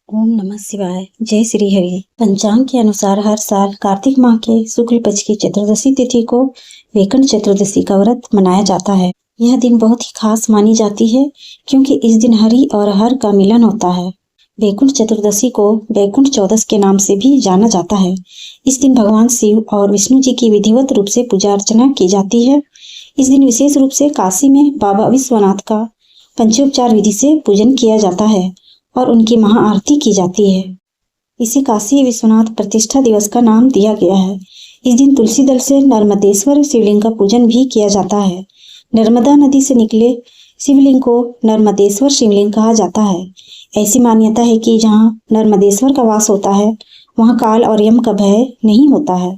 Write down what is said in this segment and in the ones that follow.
ओम नमः शिवाय। जय श्री हरि। पंचांग के अनुसार हर साल कार्तिक माह के शुक्ल पक्ष की चतुर्दशी तिथि को वैकुंठ चतुर्दशी का व्रत मनाया जाता है। यह दिन बहुत ही खास मानी जाती है क्योंकि इस दिन हरि और हर का मिलन होता है। वैकुंठ चतुर्दशी को वैकुंठ चौदस के नाम से भी जाना जाता है। इस दिन भगवान शिव और विष्णु जी की विधिवत रूप से पूजा अर्चना की जाती है। इस दिन विशेष रूप से काशी में बाबा विश्वनाथ का पंचोपचार विधि से पूजन किया जाता है और उनकी महाआरती की जाती है। इसे काशी विश्वनाथ प्रतिष्ठा दिवस का नाम दिया गया है। इस दिन तुलसी दल से नर्मदेश्वर शिवलिंग का पूजन भी किया जाता है। नर्मदा नदी से निकले शिवलिंग को नर्मदेश्वर शिवलिंग कहा जाता है। ऐसी मान्यता है कि जहाँ नर्मदेश्वर का वास होता है वहाँ काल और यम का भय नहीं होता है।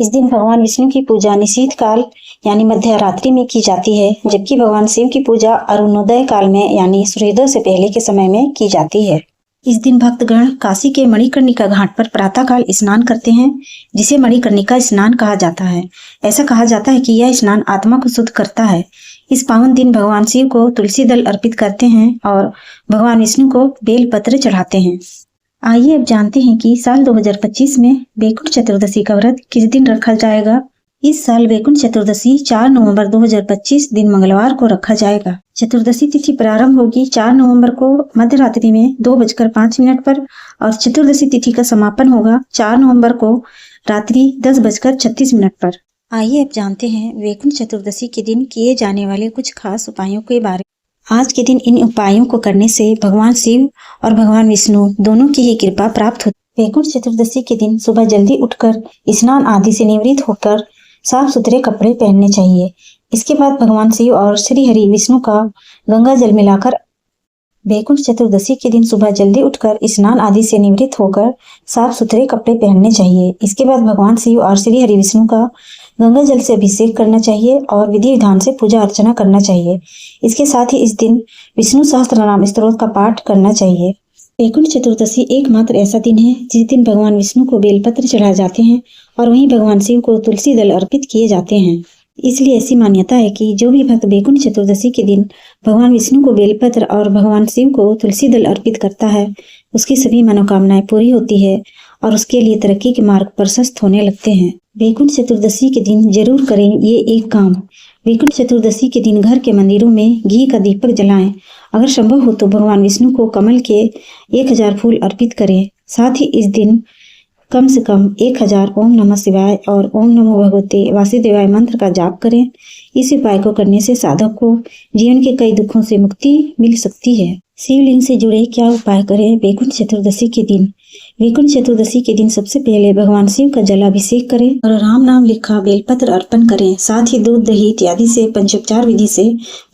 इस दिन भगवान विष्णु की पूजा निशीथ काल यानी मध्य रात्रि में की जाती है, जबकि भगवान शिव की पूजा अरुणोदय काल में यानी सूर्योदय से पहले के समय में की जाती है। इस दिन भक्तगण काशी के मणिकर्णिका घाट पर प्रातःकाल स्नान करते हैं, जिसे मणिकर्णिका स्नान कहा जाता है। ऐसा कहा जाता है कि यह स्नान आत्मा को शुद्ध करता है। इस पावन दिन भगवान शिव को तुलसी दल अर्पित करते हैं और भगवान विष्णु को बेलपत्र चढ़ाते हैं। आइए अब जानते हैं कि साल 2025 में वैकुंठ चतुर्दशी का व्रत किस दिन रखा जाएगा। इस साल वैकुंठ चतुर्दशी 4 नवंबर 2025 दिन मंगलवार को रखा जाएगा। चतुर्दशी तिथि प्रारंभ होगी 4 नवंबर को मध्य रात्रि में 2:05 पर और चतुर्दशी तिथि का समापन होगा 4 नवंबर को रात्रि 10:36 पर। आइए अब जानते हैं वैकुंठ चतुर्दशी के दिन किए जाने वाले कुछ खास उपायों के बारे में। आज के दिन इन उपायों को करने से भगवान शिव और भगवान विष्णु दोनों की ही कृपा प्राप्त होती है। वैकुंठ चतुर्दशी के दिन सुबह जल्दी उठकर स्नान आदि से निवृत्त होकर साफ सुथरे कपड़े पहनने चाहिए। इसके बाद भगवान शिव और श्री हरि विष्णु का गंगा जल मिलाकर वैकुंठ चतुर्दशी के दिन सुबह जल्दी उठकर स्नान आदि से निवृत्त होकर साफ सुथरे कपड़े पहनने चाहिए। इसके बाद भगवान शिव और श्री हरि विष्णु का गंगा जल से अभिषेक करना चाहिए और विधि विधान से पूजा अर्चना करना चाहिए। इसके साथ ही इस दिन विष्णु सहस्त्रनाम स्तोत्र का पाठ करना चाहिए। वैकुंठ चतुर्दशी एकमात्र ऐसा दिन है जिस दिन भगवान विष्णु को बेलपत्र चढ़ाए जाते हैं और वहीं भगवान शिव को तुलसी दल अर्पित किए जाते हैं। इसलिए ऐसी मान्यता है कि जो भी भक्त वैकुंठ चतुर्दशी के दिन भगवान विष्णु को बेलपत्र और भगवान शिव को तुलसी दल अर्पित करता है, उसकी सभी मनोकामनाएं पूरी होती है और उसके लिए तरक्की के मार्ग प्रशस्त होने लगते हैं। वैकुंठ चतुर्दशी के दिन जरूर करें ये एक काम। वैकुंठ चतुर्दशी के दिन घर के मंदिरों में घी का दीपक जलाएं। अगर संभव हो तो भगवान विष्णु को कमल के 1000 फूल अर्पित करें। साथ ही इस दिन कम से कम 1000 ओम नमः शिवाय और ओम नमो भगवते वासुदेवाय मंत्र का जाप करें। इस उपाय को करने से साधक को जीवन के कई दुखों से मुक्ति मिल सकती है। शिवलिंग से जुड़े क्या उपाय करें वैकुंठ चतुर्दशी के दिन। वैकुंठ चतुर्दशी के दिन सबसे पहले भगवान शिव का जलाभिषेक करें और राम नाम लिखा बेलपत्र अर्पण करें। साथ ही दूध दही इत्यादि से पंचोपचार विधि से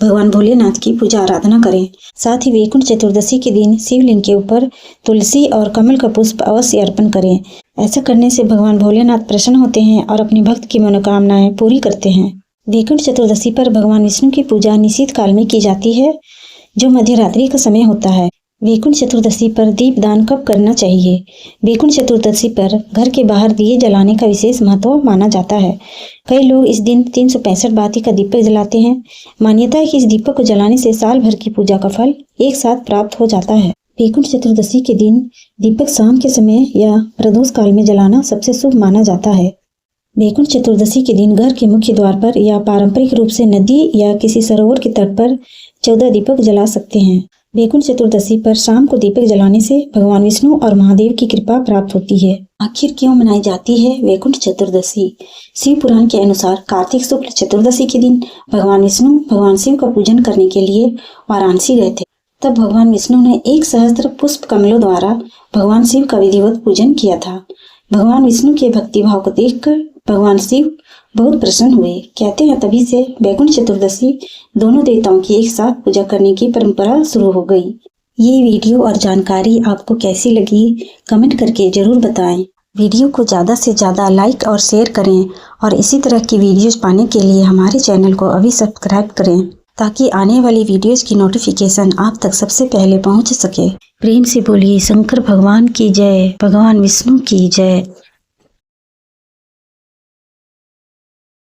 भगवान भोलेनाथ की पूजा आराधना करें। साथ ही वैकुंठ चतुर्दशी के दिन शिवलिंग के ऊपर तुलसी और कमल का पुष्प अवश्य अर्पण करें। ऐसा करने से भगवान भोलेनाथ प्रसन्न होते हैं और अपने भक्त की मनोकामनाएं पूरी करते हैं। वैकुंठ चतुर्दशी पर भगवान विष्णु की पूजा निशीथ काल में की जाती है, जो मध्य रात्रि का समय होता है। वैकुंठ चतुर्दशी पर दीपदान कब करना चाहिए। वैकुंठ चतुर्दशी पर घर के बाहर दिए जलाने का विशेष महत्व माना जाता है। कई लोग इस दिन 365 बाती का दीपक जलाते हैं। मान्यता है कि इस दीपक को जलाने से साल भर की पूजा का फल एक साथ प्राप्त हो जाता है। वैकुंठ चतुर्दशी के दिन दीपक शाम के समय या प्रदोष काल में जलाना सबसे शुभ माना जाता है। वैकुंठ चतुर्दशी के दिन घर के मुख्य द्वार पर या पारंपरिक रूप से नदी या किसी सरोवर के तट पर 14 दीपक जला सकते हैं। वैकुंठ चतुर्दशी पर शाम को दीपक जलाने से भगवान विष्णु और महादेव की कृपा प्राप्त होती है। आखिर क्यों मनाई जाती है वैकुंठ चतुर्दशी। शिव पुराण के अनुसार कार्तिक शुक्ल चतुर्दशी के दिन भगवान विष्णु भगवान शिव का पूजन करने के लिए वाराणसी गए थे। तब भगवान विष्णु ने 1 सहस्त्र पुष्प कमलों द्वारा भगवान शिव का विधिवत पूजन किया था। भगवान विष्णु के भक्ति भाव को देखकर भगवान शिव बहुत प्रसन्न हुए। कहते हैं तभी से वैकुंठ चतुर्दशी दोनों देवताओं की एक साथ पूजा करने की परंपरा शुरू हो गई। ये वीडियो और जानकारी आपको कैसी लगी कमेंट करके जरूर बताएं। वीडियो को ज़्यादा से ज़्यादा लाइक और शेयर करें और इसी तरह की वीडियोस पाने के लिए हमारे चैनल को अभी सब्सक्राइब करें ताकि आने वाली वीडियोस की नोटिफिकेशन आप तक सबसे पहले पहुंच सके। प्रेम से बोलिए शंकर भगवान की जय, भगवान विष्णु की जय।